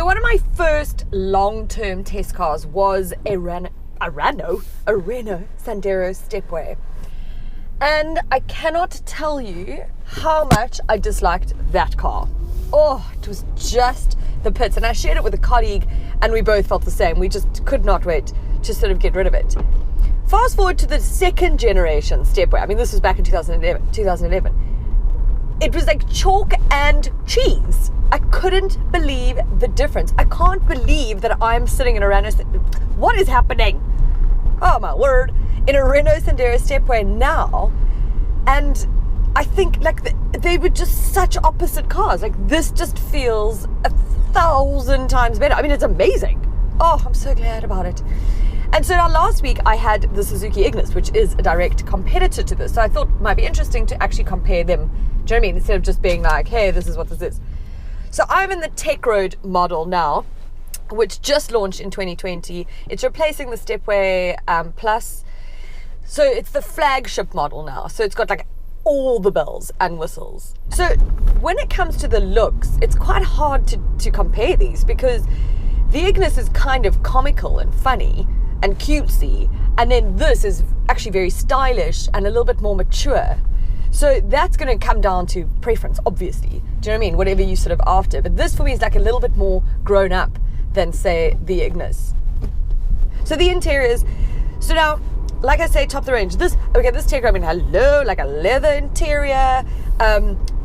one of my first long-term test cars was a Renault Sandero Stepway. And I cannot tell you how much I disliked that car. Oh, it was just the pits. And I shared it with a colleague and we both felt the same. We just could not wait to sort of get rid of it. Fast forward to the second generation Stepway. I mean, this was back in 2011. It was like chalk and cheese. I couldn't believe the difference. I can't believe that I'm sitting in a Renault. What is happening? Oh my word. In a Renault Sandero Stepway now. And I think like they were just such opposite cars. Like this just feels 1,000 times better. I mean, it's amazing. Oh, I'm so glad about it. And so now last week I had the Suzuki Ignis, which is a direct competitor to this. So I thought it might be interesting to actually compare them. Do you know what I mean? Instead of just being like, hey, this is what this is. So I'm in the Tech Road model now, which just launched in 2020. It's replacing the Stepway Plus. So it's the flagship model now. So it's got like all the bells and whistles. So when it comes to the looks, it's quite hard to compare these because the Ignis is kind of comical and funny and cutesy. And then this is actually very stylish and a little bit more mature. So that's going to come down to preference, obviously. Do you know what I mean? Whatever you sort of after. But this for me is like a little bit more grown up than, say, the Ignis. So the interiors. So now, like I say, top of the range. This Tech Road, I mean, hello, like a leather interior.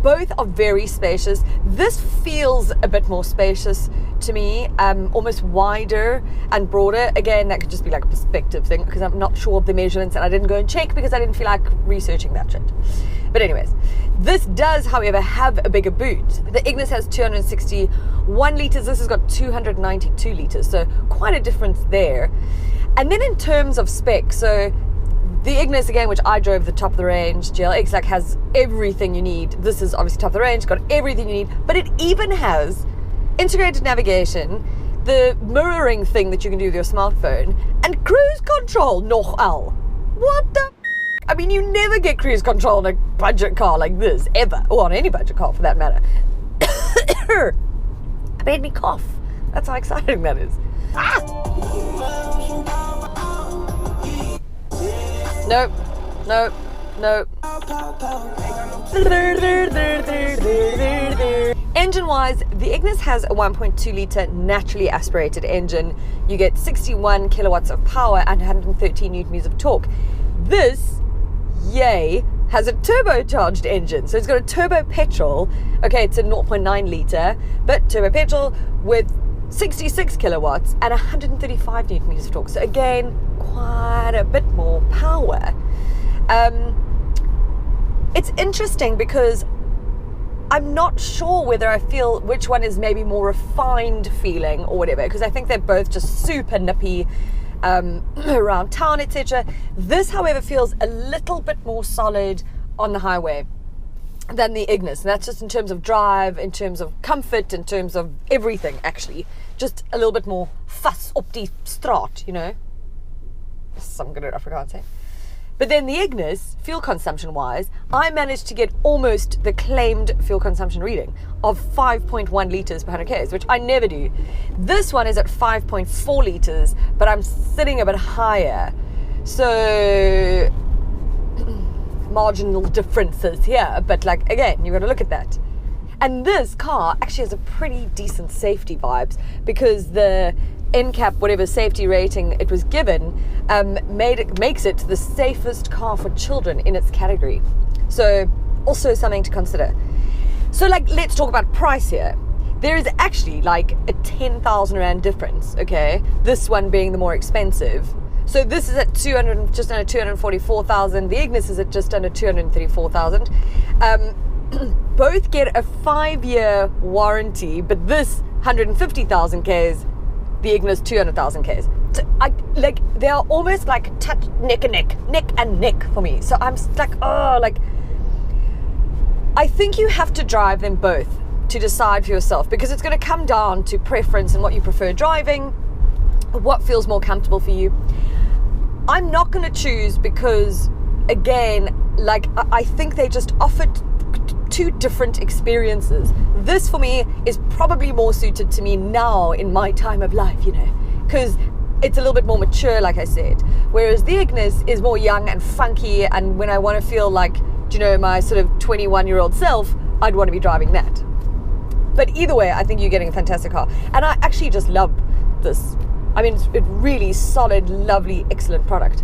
Both are very spacious. This feels a bit more spacious to me, almost wider and broader. Again, that could just be like a perspective thing because I'm not sure of the measurements and I didn't go and check because I didn't feel like researching that shit. But anyways, this does, however, have a bigger boot. The Ignis has 261 litres. This has got 292 litres, so quite a difference there. And then in terms of specs, so the Ignis, again, which I drove the top of the range, GLX, like has everything you need. This is obviously top of the range, got everything you need, but it even has integrated navigation, the mirroring thing that you can do with your smartphone, and cruise control. Nogal. What the? I mean, you never get cruise control in a budget car like this, ever. Or on any budget car for that matter. It made me cough. That's how exciting that is. Ah! Nope. Engine-wise, the Ignis has a 1.2 litre naturally aspirated engine. You get 61 kilowatts of power and 113 newton-meters of torque. This, yay, has a turbocharged engine. So it's got a turbo petrol. Okay, it's a 0.9 litre, but turbo petrol with 66 kilowatts and 135 newton meters of torque. So again, quite a bit more power. It's interesting because I'm not sure whether I feel which one is maybe more refined feeling or whatever, because I think they're both just super nippy around town, etc. This, however, feels a little bit more solid on the highway than the Ignis. And that's just in terms of drive, in terms of comfort, in terms of everything, actually. Just a little bit more fast op die straat, you know. Some good Afrikaans, eh? But then the Ignis, fuel consumption wise, I managed to get almost the claimed fuel consumption reading of 5.1 litres per 100 k's, which I never do. This one is at 5.4 litres, but I'm sitting a bit higher. So marginal differences here, but like, again, you've got to look at that. And this car actually has a pretty decent safety vibes because the NCAP, whatever safety rating it was given, makes it the safest car for children in its category. So also something to consider. So like, let's talk about price here. There is actually like a 10,000 Rand difference, okay? This one being the more expensive. So this is at just under 244,000. The Ignis is at just under 234,000. Both get a 5-year warranty, but this 150,000 Ks, the Ignis 200,000 Ks. So they are almost like neck and neck for me. So I'm like, oh, like, I think you have to drive them both to decide for yourself, because it's going to come down to preference and what you prefer driving, what feels more comfortable for you. I'm not going to choose because, again, like, I think they just offer two different experiences. This for me is probably more suited to me now in my time of life, because it's a little bit more mature, like I said. Whereas the Ignis is more young and funky, and when I want to feel like, my sort of 21-year-old self, I'd want to be driving that. But either way, I think you're getting a fantastic car. And I actually just love this. I mean, it's a really solid, lovely, excellent product.